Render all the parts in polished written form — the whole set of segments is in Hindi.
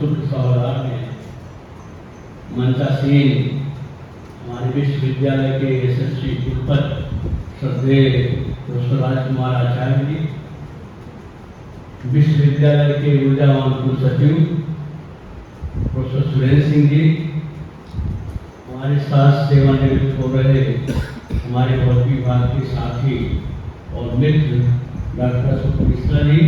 शुभ सौहार्द में मंचासीन हमारे विश्वविद्यालय के यशस्वी कुलपति श्रद्धेय प्रोफेसर राजकुमार आचार्य जी, विश्वविद्यालय के ऊर्जावान कुलसचिव प्रोफेसर सुरेंद्र सिंह जी, हमारे साथ सेवानिवृत्त हो रहे हमारे भौतिक विभाग के साथी और मित्र doctor Ashok Mishra ji,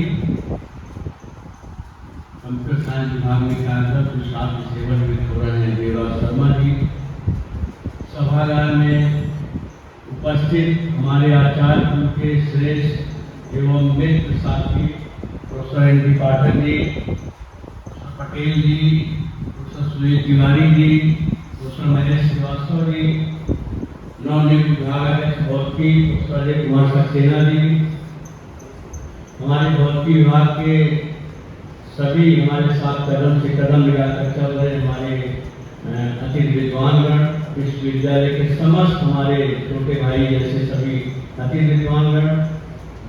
computer science विभाग में कार्यरत जो साथ में सेवानिवृत्त हो रहे हैं देवराज शर्मा जी, सभागार में उपस्थित हमारे आचार्य कुल के श्रेष्ठ एवं मित्र साथी प्रोफेसर एन.डी. पाठक जी, पटेल जी, प्रोफेसर सुरेश तिवारी जी, प्रोफेसर महेश श्रीवास्तव जी, नवनियुक्त विभागाध्यक्ष भौतिकी प्रोफेसर अजय कुमार सक्सेना जी, हमारे भौतिकी विभाग के सभी हमारे साथ कदम से कदम मिलाकर चल रहे हमारे अतिथि विद्वानगण, विश्वविद्यालय के समस्त हमारे छोटे भाई जैसे सभी अतिथि विद्वानगण,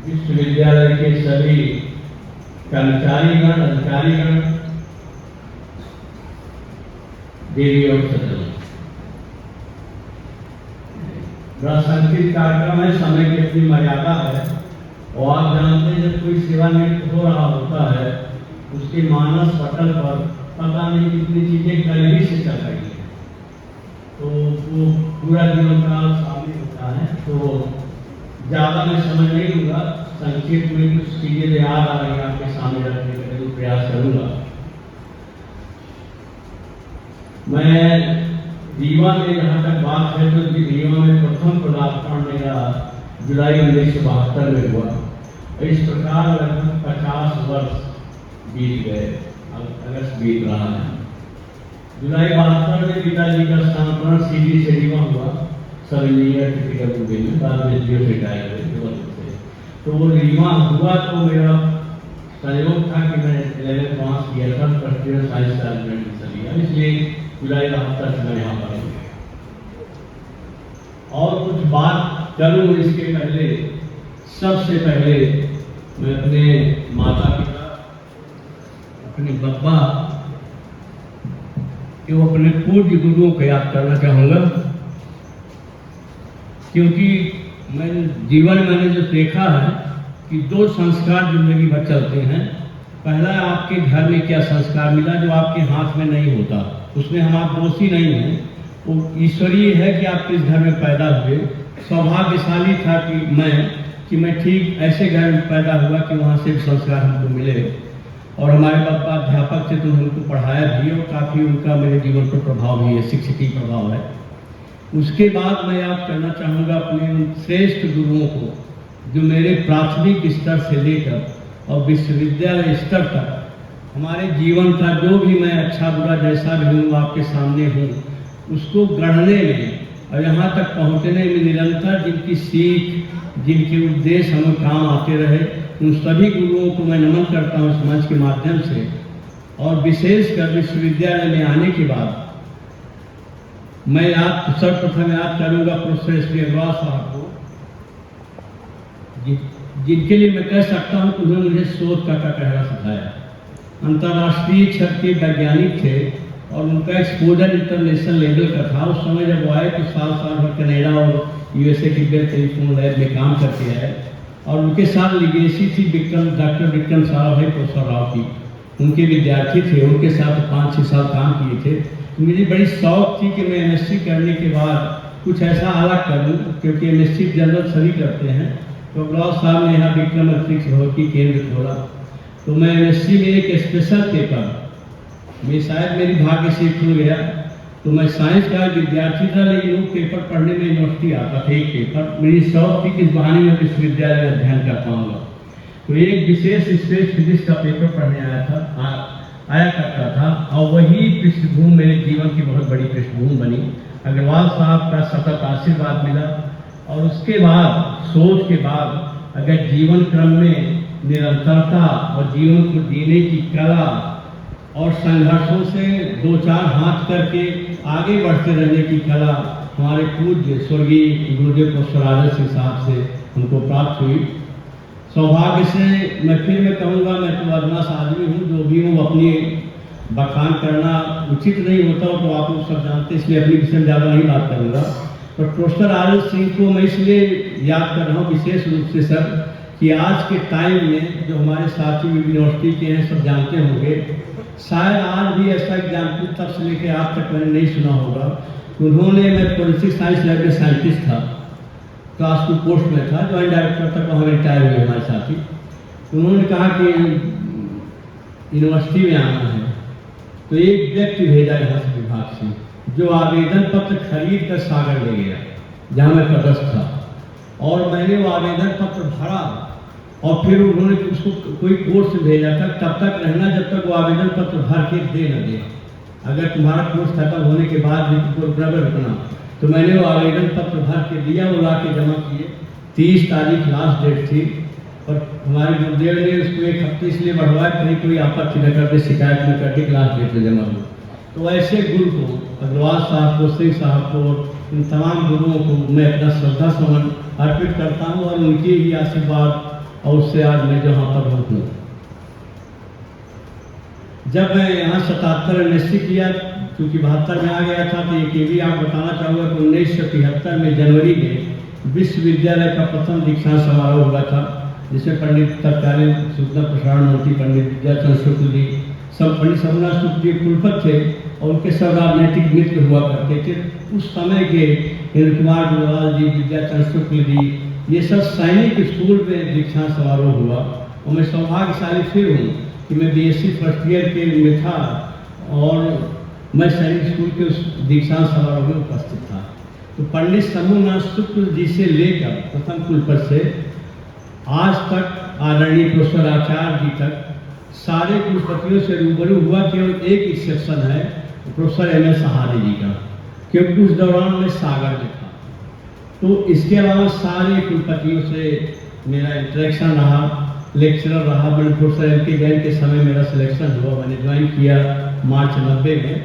विश्वविद्यालय के सभी कर्मचारीगण, अधिकारीगण, देवी और सज्जन, बड़ा संकीर्ण कार्यक्रम है, समय की अपनी मर्यादा है और आप जानते हैं जब कोई सेवानिवृत्त हो रहा होता है उसके मानस पटल पर पता नहीं कितनी चीजें कलगी से चल रही है, तो वो पूरा जीवन काल शामिल होता है। तो ज्यादा मैं समय नहीं लूंगा, संक्षिप्त में कुछ चीजें याद आ रही है आपके सामने रखने का जरूर प्रयास करूंगा। मैं रीवा में जहाँ तक बात है तो रीवा में प्रथम पदार्पण मेरा जुलाई 1972 में हुआ। इस प्रकार लगभग 50 वर्ष बीत गए, अगस्त बीत रहा है। जुलाई 72 में पिताजी का स्थानांतरण सीधी से रीवा हुआ, सब इंजीनियर के PWD में, बाद में जियो से रिटायर हुए थे। तो वो रीवा हुआ तो मेरा सहयोग था कि मैं 11th पास किया था, फर्स्ट ईयर साइंस का एडमिशन लिया, इसलिए जुलाई 72 से मैं यहाँ पर हूँ। और कुछ बात करूँ इसके पहले, सबसे पहले मैं अपने माता पिता, अपने बब्बा एवं अपने पूज्य गुरुओं को याद करना चाहूँगा, क्योंकि मैंने जीवन में जो देखा है कि 2 संस्कार जिंदगी भर चलते हैं। पहला आपके घर में क्या संस्कार मिला जो आपके हाथ में नहीं होता, उसमें हम आप दोषी नहीं हैं, वो ईश्वरीय है कि आप किस घर में पैदा हुए। सौभाग्यशाली था कि मैं ठीक ऐसे घर में पैदा हुआ कि वहाँ से भी संस्कार हमको मिले और हमारे पापा अध्यापक थे तो हमको पढ़ाया भी और काफ़ी उनका मेरे जीवन पर प्रभाव भी है, शिक्षकीय प्रभाव है। उसके बाद मैं याद करना चाहूँगा अपने श्रेष्ठ गुरुओं को जो मेरे प्राथमिक स्तर से लेकर और विश्वविद्यालय स्तर तक हमारे जीवन का जो भी मैं अच्छा बुरा जैसा भी हूँ आपके सामने हूँ उसको गढ़ने में और यहाँ तक पहुँचने में निरंतर जिनकी सीख, जिनके उद्देश्य हमें काम आते रहे, उन सभी गुरुओं को मैं नमन करता हूँ इस मंच के माध्यम से। और विशेषकर विश्वविद्यालय में आने के बाद मैं सर्वप्रथम याद करूँगा प्रोफेसर S.B. अग्रवाल साहब को, जिनके लिए मैं कह सकता हूँ कि उन्होंने मुझे शोध का कहना सिखाया। अंतर्राष्ट्रीय छत के वैज्ञानिक थे और उनका एक्सपोजर इंटरनेशनल लेवल का था। उस समय जब वो आए तो साल भर कनाडा और USA की बेल टेलीफोन लैब में काम करके आए और उनके साथ लिगेसी थी डॉक्टर विक्रम साहब है, प्रोफेसर राव की, उनके विद्यार्थी थे, उनके साथ 5-6 साल काम किए थे। मुझे बड़ी शौक थी कि मैं MSc करने के बाद कुछ ऐसा अलग करूँ, क्योंकि MSc जनरल सभी करते हैं। तो अग्रवाल साहब ने यहाँ विक्रम अंतरिक्ष भौतिकी केंद्र खोला, तो मैं MSc में एक स्पेशल पेपर में शायद मेरी भाग्य से खुल गया, तो मैं साइंस का विद्यार्थी था लेकिन वो पेपर पढ़ने में यूनिवर्सिटी आता था। एक पेपर मेरी शौक थी कि इस बहाने में विश्वविद्यालय में अध्ययन कर पाऊंगा, तो एक विशेष स्पेस फिजिक्स का पेपर पढ़ने आया करता था और वही पृष्ठभूमि मेरे जीवन की बहुत बड़ी पृष्ठभूमि बनी। अग्रवाल साहब का सतत आशीर्वाद मिला और उसके बाद सोच के बाद अगर जीवन क्रम में निरंतरता और जीवन को जीने की कला और संघर्षों से 2-4 हाथ करके आगे बढ़ते रहने की कला हमारे पूज्य स्वर्गीय गुरुदेव प्रोफेसर राजा सिंह साहब से हमको प्राप्त हुई। सौभाग्य से मैं कहूँगा, मैं तो बदमाश आदमी हूँ, जो भी हूँ अपनी बखान करना उचित नहीं होता हो तो आप लोग सब जानते हैं, इसलिए अपनी विषय में ज़्यादा नहीं बात करूँगा। पर प्रोफेसर आर एस सिंह को मैं इसलिए याद कर रहा हूँ विशेष रूप से सर, कि आज के टाइम में जो हमारे साथी यूनिवर्सिटी के हैं सब जानते होंगे, शायद आज भी ऐसा एग्जाम्पल तब से लेकर आज तक मैंने नहीं सुना होगा। उन्होंने, मैं फोरेंसिक साइंस लैब में साइंटिस्ट था, क्लास 2 पोस्ट में था, ज्वाइंट डायरेक्टर तक वहाँ रिटायर हुए हमारे साथी। उन्होंने कहा कि यूनिवर्सिटी में आना है, तो एक व्यक्ति भेजा यहाँ से विभाग से, जो आवेदन पत्र खरीद कर सागर ले गया जहाँ मैं पदस्थ था, और मैंने वो आवेदन पत्र भरा और फिर उन्होंने उसको कोई कोर्स भेजा था, तब तक रहना जब तक वो आवेदन पत्र भर के दे न दे। अगर तुम्हारा कोर्स खत्म होने के बाद भी तुमको रुकना, तो मैंने वो आवेदन पत्र भर के दिया, वो ला के जमा किए। 30 तारीख लास्ट डेट थी, और हमारे गुरुदेव ने उसको 1 हफ्ते इसलिए बढ़वाया कहीं कोई आपत्ति न कर दे, शिकायत न कर दे, लास्ट डेट में जमा हो। तो ऐसे गुरु को, अग्रवाल साहब को, सिंह साहब को, इन तमाम गुरुओं को मैं अपना श्रद्धा सुमन अर्पित करता हूँ, और उनके ही आशीर्वाद और उससे आज मैं जहाँ पर हूँ। जब मैं यहाँ 77 एमएससी किया, क्योंकि 72 में आ गया था, तो ये भी आप बताना चाहूँगा कि 1973 में जनवरी में विश्वविद्यालय का प्रथम दीक्षांत समारोह हुआ था, जिसमें पंडित तत्कालीन सूचना प्रसारण मंत्री पंडित विद्याचंद्र शुक्ल जी, सब पंडित सबनाथ शुक्ल जी कुलपति थे, और उनके सब राजनीतिक मित्र हुआ करते थे। उस समय के इंद्र कुमार गुरवाल जी, विद्याचंद्र शुक्ल जी, ये सब सैनिक स्कूल में दीक्षांत समारोह हुआ। और मैं सौभाग्यशाली फिर हूँ कि मैं बीएससी फर्स्ट ईयर के में था, और मैं सैनिक स्कूल के उस दीक्षांत समारोह में उपस्थित था। तो पंडित समूहनाथ शुक्ल जी से लेकर प्रथम कुलपति से आज तक आदरणीय प्रोफेसर आचार्य जी तक सारे कुलपतियों से रूबरू हुआ। केवल एक एक्सेप्शन है, प्रोफेसर एम एस सहारे जी का, क्योंकि उस दौरान मैं सागर में था। तो इसके अलावा सारे कुलपतियों से मेरा इंटरेक्शन रहा, लेक्चरर रहा। मैंने प्रोफेसर एम के जैन के समय मेरा सिलेक्शन हुआ, मैंने ज्वाइन किया मार्च 90 में,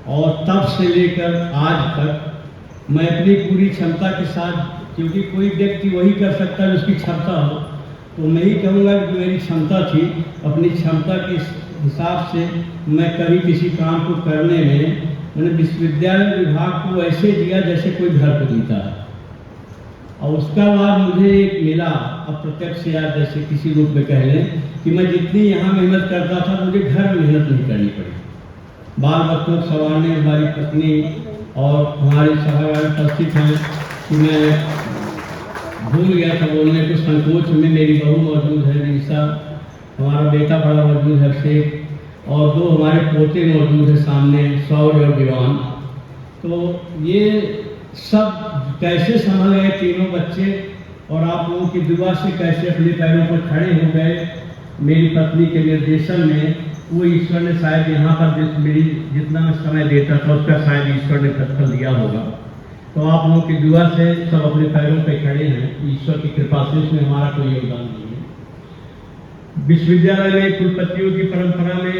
और तब से लेकर आज तक मैं अपनी पूरी क्षमता के साथ, क्योंकि कोई व्यक्ति वही कर सकता है जिसकी क्षमता हो, तो मैं ही कहूँगा कि मेरी क्षमता थी, अपनी क्षमता के हिसाब से मैं कभी किसी काम को करने में मैंने विश्वविद्यालय विभाग को ऐसे दिया जैसे कोई घर को जीता है। और उसका बाद मुझे एक मिला अप्रत्यक्ष याद, जैसे किसी रूप में कह लें कि मैं जितनी यहाँ मेहनत करता था, मुझे घर में मेहनत नहीं करनी पड़ी। बाल बच्चों को संभालने हमारी पत्नी और हमारे सभागार उपस्थित हैं कि मैं भूल गया था बोलने को, संकोच में मेरी बहू मौजूद है निशा, हमारा बेटा बड़ा मौजूद है शेख, और 2 हमारे पोते मौजूद हैं सामने, शौर्य और दीवान। तो ये सब कैसे संभल गए तीनों बच्चे, और आप लोगों की दुआ से कैसे अपने पैरों पर खड़े हो गए मेरी पत्नी के निर्देशन में, वो ईश्वर ने शायद यहाँ पर मेरी जितना मैं समय देता था उसका शायद ईश्वर ने प्रतिफल दिया होगा। तो आप लोगों की दुआ से सब अपने पैरों पे खड़े हैं, ईश्वर की कृपा से, इसमें हमारा कोई योगदान नहीं है। विश्वविद्यालय में कुलपतियों की परंपरा में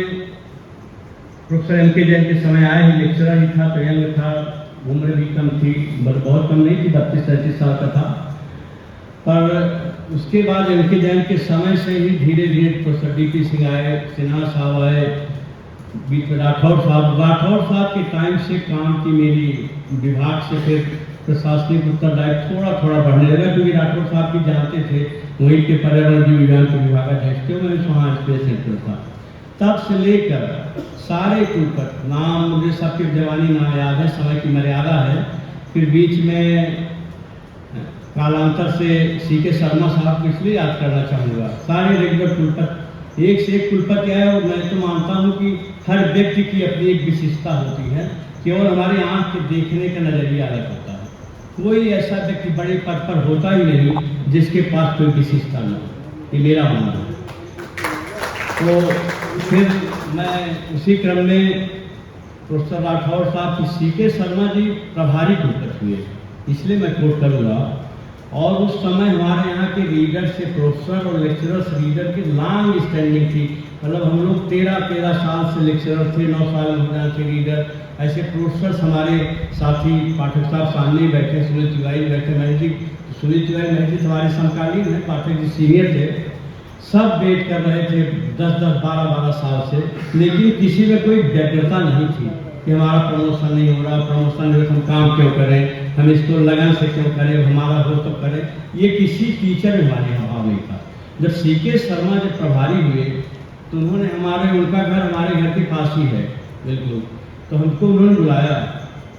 प्रोफेसर एम के जैन के समय आए ही, लेक्चरर ही था, तो यंग था, उम्र भी कम थी, बहुत कम नहीं थी, 32-33 साल का था। पर उसके बाद एम के जैन के समय से ही धीरे धीरे प्रोफेसर डीपी सिंह आए, सिन्हा साहब आए, बीच में राठौर साहब के टाइम से काम की मेरी विभाग से फिर प्रशासनिक उत्तरदायित्व थोड़ा थोड़ा बढ़ने लगा, क्योंकि राठौर साहब भी जानते थे वहीं के पर्यावरण जीव विज्ञान के विभागाध्यक्ष थे, मैं वहाँ स्पेस सेंटर था। तब से लेकर सारे कुलपति, नाम मुझे सबके जवानी नाम याद है, समय की मर्यादा है। फिर बीच में कालांतर से सीके शर्मा साहब को इसलिए याद करना चाहूँगा। सारे रेगुलर कुलपति, एक से एक कुलपति आए, और मैं तो मानता हूँ कि हर व्यक्ति की अपनी एक विशेषता होती है, केवल हमारी आँख के देखने का नज़रिया अलग होता है। कोई ऐसा व्यक्ति बड़े पद पर होता ही नहीं जिसके पास कोई विशेषता न हो, ये मेरा मानना है। तो फिर मैं उसी क्रम में प्रोफेसर राठौर साहब की सीके शर्मा जी प्रभारी कुलपति हुए, इसलिए मैं कोट करूँगा। और उस समय हमारे यहाँ के रीडर से प्रोफेसर और लेक्चरर्स रीडर की लॉन्ग स्टैंडिंग थी, मतलब हम लोग 13 साल से लेक्चरर थे, 9 साल हो थे रीडर। ऐसे प्रोफेसर्स हमारे साथी पाठक साहब सामने बैठे, सुनील तिवारी बैठे, सुनील तिवारी महजी हमारे समकालीन हैं, पाठक जी सीनियर थे। सब वेट कर रहे थे 10-10, 12-12 साल से, लेकिन किसी में कोई व्यग्रता नहीं थी कि हमारा प्रमोशन नहीं हो रहा, प्रमोशन नहीं हो तो हम काम क्यों करें, हम इसको लगन से क्यों करें, हमारा हो तो करें। ये किसी टीचर में हमारे अभाव नहीं था। जब सीके शर्मा जब प्रभारी हुए तो उन्होंने उनका घर हमारे घर के पास ही है बिल्कुल, तो हमको उन्होंने बुलाया,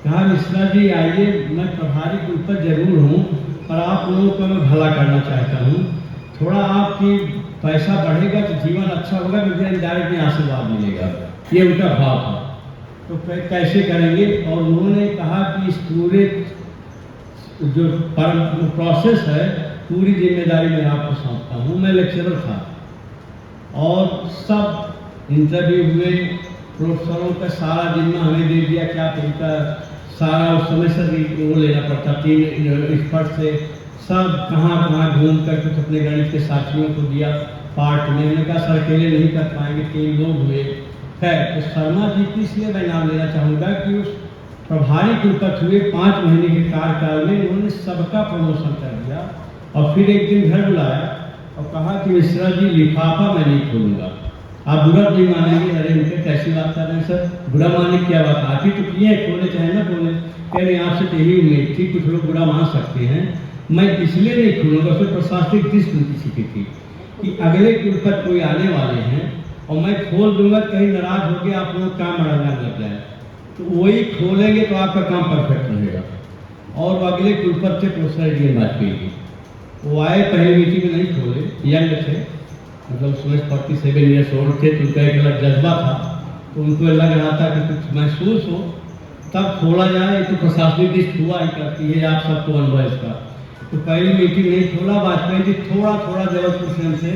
कहा मिश्रा जी आइए, मैं प्रभारी के ऊपर जरूर हूँ पर आप लोगों को मैं भला करना चाहता हूँ, थोड़ा आपकी पैसा बढ़ेगा तो जीवन अच्छा होगा, मुझे इंडायरेक्ट में आशीर्वाद मिलेगा। ये उनका भाव था। तो कैसे करेंगे, और उन्होंने कहा कि इस पूरे जो प्रोसेस है पूरी जिम्मेदारी मैं आपको सौंपता हूँ। मैं लेक्चरर था और सब इंटरव्यू हुए, प्रोफेसरों का सारा जिम्मा हमें दे दिया, क्या तरीका सारा उस समय से वो लेना पड़ता, 3 एक्सपर्ट से सब कहाँ कहाँ घूम कर कुछ अपने गणित के साथियों को दिया पार्ट में। मैंने कहा सर अकेले नहीं कर पाएंगे, 3 लोग हुए। खैर तो शर्मा जी की इसलिए मैं नाम लेना चाहूँगा कि उस प्रभारी कुलपति हुए 5 महीने के कार्यकाल में उन्होंने सबका प्रमोशन कर दिया। और फिर एक दिन घर बुलाया और कहा कि मिश्रा जी लिफाफा मैं नहीं खोलूँगा, आप बुरा नहीं मानेंगे। अरे उनके कैसी बात कर रहे हैं सर, बुरा मानने की क्या बात, आप ही तो किए, खोले चाहे ना खोले। कह रहे आपसे तो यही उम्मीद थी, कुछ लोग बुरा मान सकते हैं, मैं इसलिए नहीं खोलूँगा। फिर प्रशासनिक दृष्टि उनकी सीखी थी कि अगले कुलपति कोई आने वाले हैं और मैं खोल दूंगा, कहीं नाराज होकर आप लोग काम बढ़ाने लग जाए, तो वही खोलेंगे तो आपका काम परफेक्ट रहेगा। और वो अगले कुलपति थे professor D N Vajpayee ji, वो आए, पहली मीटिंग में नहीं खोले, यंग थे, मतलब उसमें 47 ईयर्स ओल्ड थे, तो उनका एक अलग जज्बा था, तो उनको लग रहा था कि कुछ महसूस हो तब खोला जाए। तो प्रशासनिक दृष्टि हुआ ही करती है, आप सबको अनुभव इसका। तो पहली मीटिंग नहीं खोला, वाजपेयी जी थोड़ा थोड़ा जबलपुर से हमसे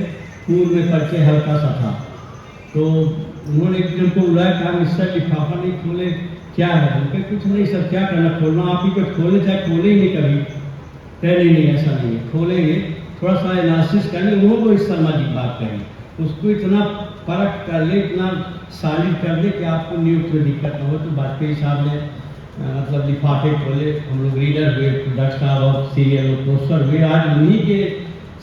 पूर्व में परिचय हल्का सा था, तो उन्होंने एक दिन को बुलाया, कहा मिश्रा लिफाफा नहीं खोले क्या है, उनके कुछ नहीं सर, क्या करना, खोलना आप ही को, खोले चाहे खोले ही नहीं कभी। कह नहीं ऐसा नहीं है, खोलेंगे, थोड़ा सा एनालिसिस करेंगे। उन्होंने इस शर्मा जी की बात कही, उसको इतना परख कर ले, इतना सालिड कर ले कि आपको नियुक्त में दिक्कत न हो। तो वाजपेयी साहब ने मतलब लिफाफे खोले, हम लोग रीडर हुए, डॉक्टर साहब और सीनियर लोग प्रोफेसर हुए। आज उन्हीं के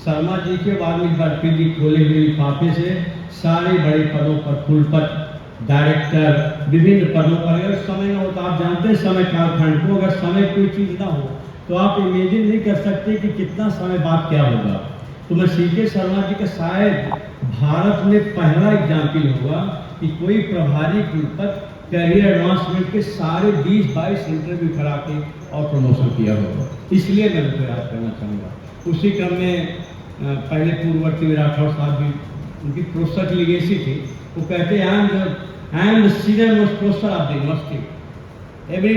शर्मा जी के बाद में वाजपेयी जी खोले हुए लिफाफे से सारे बड़े पदों पर, कुलपति, डायरेक्टर, विभिन्न पदों पर। अगर समय न हो तो आप जानते हैं समय कालखंड को, अगर समय कोई चीज़ ना हो तो आप इमेजिन नहीं कर सकते कि कितना समय बाद क्या होगा। तो मैं सीके शर्मा जी का शायद भारत में पहला एग्जाम्पल होगा कि कोई प्रभारी कुलपति कैरियर एडवांसमेंट के सारे 20-22 इंटरव्यू करा के और प्रमोशन किया होगा, इसलिए मैं उनको याद करना चाहूँगा। उसी क्रम में पहले पूर्ववर्ती में राठौर साहब भी, उनकी प्रोफेसर की लिगेसी थी, वो कहते हैं I am the senior most professor of the university, every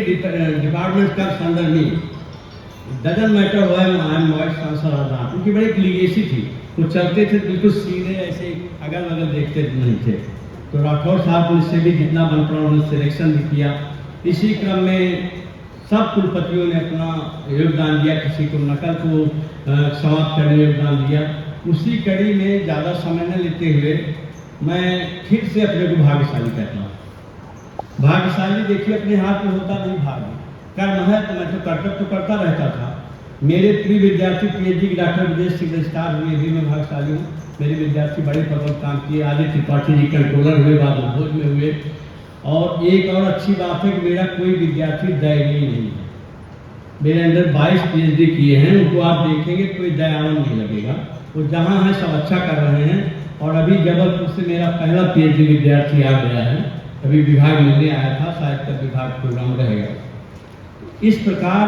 department comes under me, doesn't matter when I am vice chancellor और नॉट। उनकी बड़ी लिगेसी थी, वो चलते थे बिल्कुल सीधे, ऐसे अगल बगल देखते नहीं थे। तो राठौर साहब को इससे भी जितना बन पड़ा उन्होंने सिलेक्शन भी किया। इसी क्रम में सब कुलपतियों ने अपना योगदान दिया, किसी को नकल को समाप्त करने में योगदान दिया। उसी कड़ी में ज़्यादा समय न लेते हुए मैं फिर से अपने को भाग्यशाली कहता हूँ। भाग्यशाली देखिए अपने हाथ में होता नहीं, भाग्य कर्म है, तो मैं तो कर्तव्य तो करता रहता था। मेरे प्रिय विद्यार्थी पीएचडी की डॉक्टर विदेश से रजिस्ट्रार हुए, भी मैं भाग्यशाली हूँ। मेरे विद्यार्थी बड़े पद पर काम किए, आदित्य त्रिपाठी जी कंट्रोलर हुए, बाद में भोज में हुए। और एक और अच्छी बात है कि मेरा कोई विद्यार्थी दयनीय नहीं है। मेरे अंदर 22 पीएचडी किए हैं, उनको आप देखेंगे कोई दयावान नहीं लगेगा, वो जहाँ हैं सब अच्छा कर रहे हैं। और अभी जबलपुर से मेरा पहला पीएचडी विद्यार्थी आ गया है, अभी विभाग मिलने आया था, शायद तक विभाग प्रोग्राम रहेगा। इस प्रकार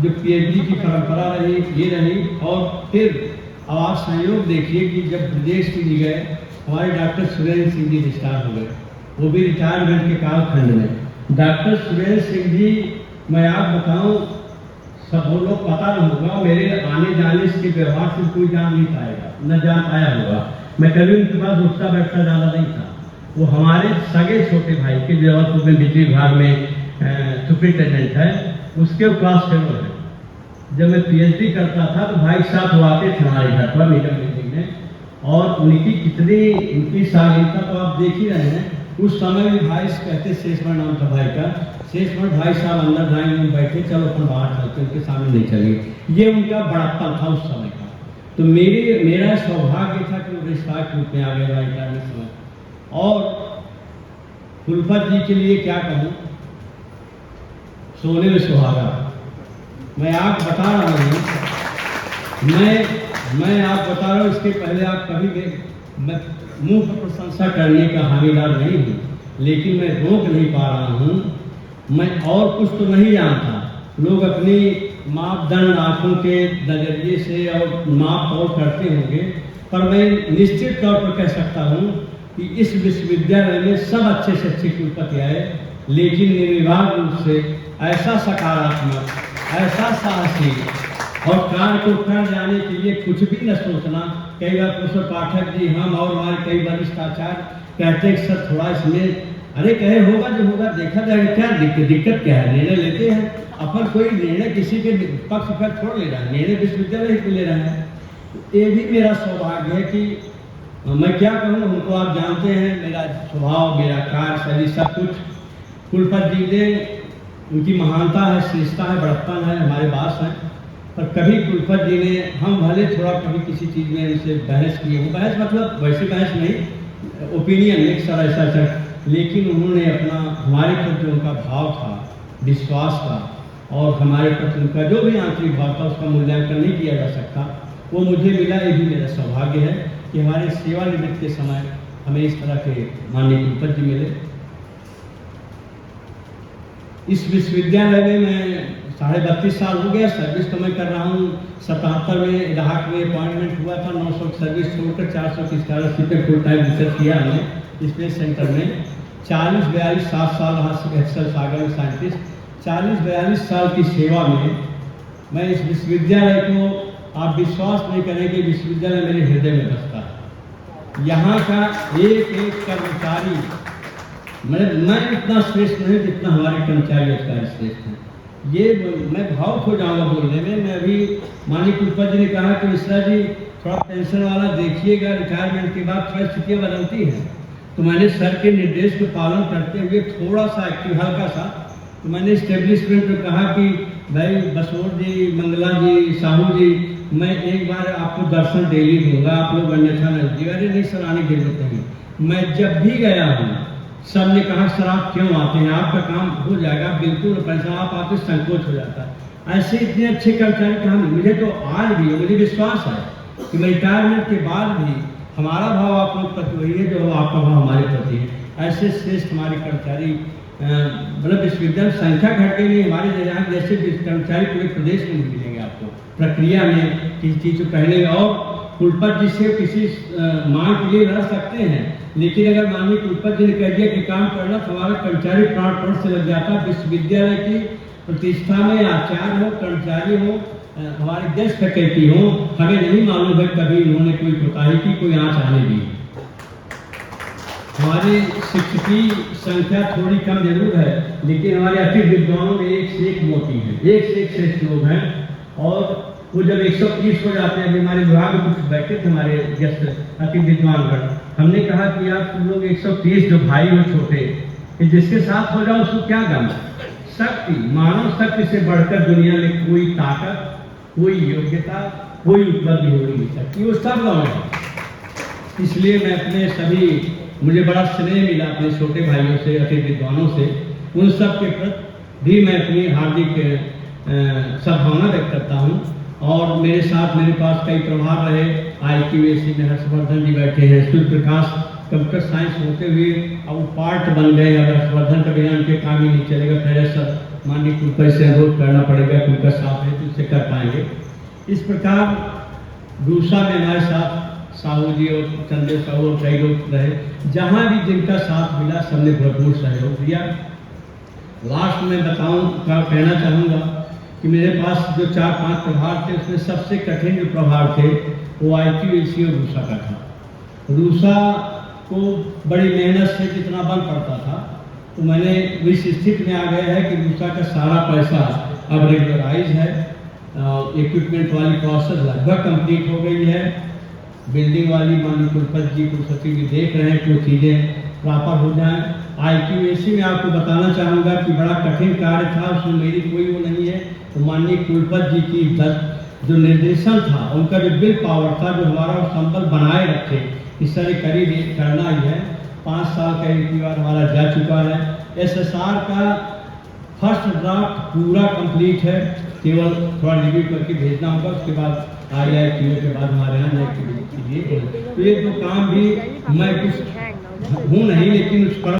जो पीएचडी की परंपरा रही, ये रही। और फिर अब आप संयोग देखिए कि जब प्रदेश के लिए गए, हमारे डॉक्टर सुरेंद्र सिंह जी रिटायर हो गए, वो भी रिटायरमेंट के कालखंड में। डॉक्टर सुरेंद्र सिंह जी, मैं आप बताऊं, सब लोग पता न होगा, मेरे आने जाने के व्यवहार से कोई जान नहीं पाएगा, न जान पाया होगा। मैं कभी उनके पास उठता बैठता ज़्यादा नहीं था। वो हमारे सगे छोटे भाई के जबलपुर में बिजली विभाग में सुपरिटेंडेंट है, उसके क्लास फेलो है। जब मैं पीएचडी करता था तो भाई साहब आते थे हमारे घर पर मीडियम बिल्डिंग में, और उनकी कितनी उनकी शालीनता तो आप देख ही रहे हैं। उस समय भी भाई कहते, शेषमण नाम था भाई का, शेषमण भाई साहब अंदर ड्राइंग में बैठे, चलो अपन बाहर चलते, उनके सामने नहीं चलेंगे। ये उनका बड़प्पन था उस समय का। तो मेरा सौभाग्य था कि वो रिश्ता रूप में आ गया रिटायरमेंट समय। और कुलपत जी के लिए क्या कहूँ, सोने में सुहागा। मैं आप बता रहा हूँ, मैं आप बता रहा हूँ, इसके पहले आप कभी भी मैं मुंह पर प्रशंसा करने का हामीदार नहीं हूँ, लेकिन मैं रोक नहीं पा रहा हूँ। मैं और कुछ तो नहीं जानता, लोग अपनी मापदंड आंखों के नजरिए से और माप तोल करते होंगे, पर मैं निश्चित तौर पर कह सकता हूँ कि इस विश्वविद्यालय में सब अच्छे से अच्छे कुलपति आए, लेकिन निर्विवाद रूप से ऐसा सकारात्मक, ऐसा साहसी और कार्य को कर जाने के लिए कुछ भी न सोचना। कई बार प्रोफेसर पाठक जी, हम और हमारे कई वरिष्ठ आचार्य कहते हैं सर थोड़ा इसमें, अरे कहे होगा जो होगा देखा जाएगा, क्या दिक्कत क्या है, निर्णय लेते हैं अपन, कोई निर्णय किसी के पक्ष पर छोड़ ले रहा है, निर्णय विश्वविद्यालय ही ले रहा है। ये भी मेरा सौभाग्य है कि मैं क्या कहूँ, उनको आप जानते हैं, मेरा स्वभाव, मेरा कार्य शैली सब कुछ कुलपत जी ने, उनकी महानता है, श्रेष्ठता है, बड़प्पन है, हमारे पास है। पर कभी कुलपत जी ने, हम भले थोड़ा कभी किसी चीज़ में उनसे बहस किए हो, बहस मतलब वैसी बहस नहीं, ओपिनियन एक सर ऐसा, लेकिन उन्होंने अपना हमारे प्रति उनका भाव था, विश्वास था, और हमारे प्रति उनका जो भी आंतरिक भाव था उसका मूल्यांकन नहीं किया जा सकता, वो मुझे मिला। ये भी मेरा सौभाग्य है कि हमारे सेवानिवृत्त के समय हमें इस तरह के माननीय कुलपति जी मिले। इस विश्वविद्यालय में मैं 32.5 साल हो गया, सर्विस तो मैं कर रहा हूँ। 77 में इलाहाबाद में अपॉइंटमेंट हुआ था, 900 सर्विस छोड़कर 400 की स्कॉलरशिप पे फुल टाइम रिसर्च किया हमने स्पेस सेंटर में। 40-42 7 साल रहा एक्सेल सागर में साइंटिस्ट। 40-42 साल की सेवा में मैं इस विश्वविद्यालय को, आप विश्वास नहीं करेंगे, विश्वविद्यालय मेरे हृदय में बसता है। यहाँ का एक एक कर्मचारी, मैं इतना श्रेष्ठ नहीं जितना हमारे कर्मचारी अधिकारी श्रेष्ठ हैं। ये मैं भावुक हो जाऊंगा बोलने में। मैं अभी माननीय कुलपति जी ने कहा कि मिश्रा जी थोड़ा पेंशन वाला देखिएगा, रिटायरमेंट के बाद थोड़ी स्थितियाँ बदलती हैं, तो मैंने सर के निर्देश को पालन करते हुए थोड़ा सा एक्टिव, हल्का सा, तो मैंने इस्टेब्लिशमेंट में कहा कि भाई बसोर जी, मंगला जी, साहू जी, मैं एक बार आपको दर्शन डेली दूंगा, आप लोग अन्यथा नहीं दिए। अरे नहीं सर, आने की जरूरत नहीं। मैं जब भी गया हूँ, सब ने कहा सर आप क्यों आते हैं, आपका काम हो जाएगा, बिल्कुल पैसा, आप आते संकोच हो जाता है। ऐसे इतने अच्छे कर्मचारी कहाँ, मुझे तो आज भी मुझे विश्वास है कि मैं रिटायरमेंट के बाद भी हमारा भाव आप लोग प्रति वही है जो आपका भाव हमारे प्रति है। ऐसे श्रेष्ठ हमारे कर्मचारी, मतलब विश्वविद्यालय संख्या घट गई नहीं, हमारे यहाँ जैसे कर्मचारी पूरे प्रदेश में नहीं मिलेंगे आपको प्रक्रिया में किसी चीज़ को कहने में। और कुलपति जी से किसी मांग के लिए लड़ सकते हैं, लेकिन अगर माननीय कुलपति जी ने कह दिया कि काम करना, तो हमारा कर्मचारी प्राण से लग जाता। विश्वविद्यालय की प्रतिष्ठा में आचार्य हो, कर्मचारी हो, हमारे गेस्ट फैकल्टी हो, हमें नहीं मालूम है कभी इन्होंने कोई कोताही की, कोई आँच आने दी। हमारे शिक्षकी संख्या थोड़ी कम जरूर है, लेकिन हमारे अति विद्वानों में एक से एक मोती हैं, एक से एक श्रेष्ठ लोग हैं। और वो जब 130 हो जाते हैं, हमारे विभाग में कुछ बैठे थे हमारे गेस्ट अति विद्वानगण, हमने कहा कि आप तुम लोग 130 जो भाई हो छोटे, कि जिसके साथ हो जाओ उसको क्या गम। शक्ति, मानव शक्ति से बढ़कर दुनिया में कोई ताकत, कोई योग्यता, कोई उपलब्धि हो नहीं सकती, वो सब गम है। इसलिए मैं अपने सभी, मुझे बड़ा स्नेह मिला अपने छोटे भाइयों से, अति विद्वानों से, उन सब के प्रति भी मैं अपनी हार्दिक सद्भावना व्यक्त करता हूँ। और मेरे साथ, मेरे पास कई प्रभार रहे, IQAC में हर्षवर्धन जी बैठे हैं, सूर्य प्रकाश कंप्यूटर साइंस होते हुए अब वो पार्ट बन गए। अगर हर्षवर्धन का बिना उनके काम ही नहीं चलेगा, खैर सर माननीय कुलपति से अनुरोध करना पड़ेगा, उनका साथ है तो उससे कर पाएंगे। इस प्रकार दूसरा में हमारे साथ साहू जी और चंदेव साहू और कई लोग रहे, जहाँ भी जिनका साथ मिला सबने भरपूर सहयोग दिया। लास्ट में बताऊँ, कहना चाहूँगा कि मेरे पास जो 4-5 प्रभार थे, उसमें सबसे कठिन जो प्रभार थे वो IQAC और रूसा का था। रूसा को बड़ी मेहनत से जितना बन पड़ता था, तो मैंने इस स्थिति में आ गया है कि रूसा का सारा पैसा अब रेगुलराइज है। इक्विपमेंट वाली प्रोसेस लगभग कंप्लीट हो गई है। बिल्डिंग वाली माननीय कुलपति जी, कुलसचिव जी देख रहे हैं कि वो चीज़ें प्रॉपर हो जाएं। IQAC में आपको बताना चाहूँगा कि बड़ा कठिन कार्य था, उसमें मेरी कोई वो नहीं है, तो माननीय कुलपति जी की जो निर्देशन था, उनका जो विल पावर था, जो हमारा संबल बनाए रखे, इस तरह करना ही है। 5 साल का एक बार हमारा जा चुका है। SSR का फर्स्ट ड्राफ्ट पूरा कंप्लीट है, केवल थोड़ा रिव्यू करके भेजना होगा, उसके बाद IITA के बाद हमारे यहाँ जाके कीजिए। तो ये जो काम भी मैं कुछ हूँ नहीं, लेकिन उस पर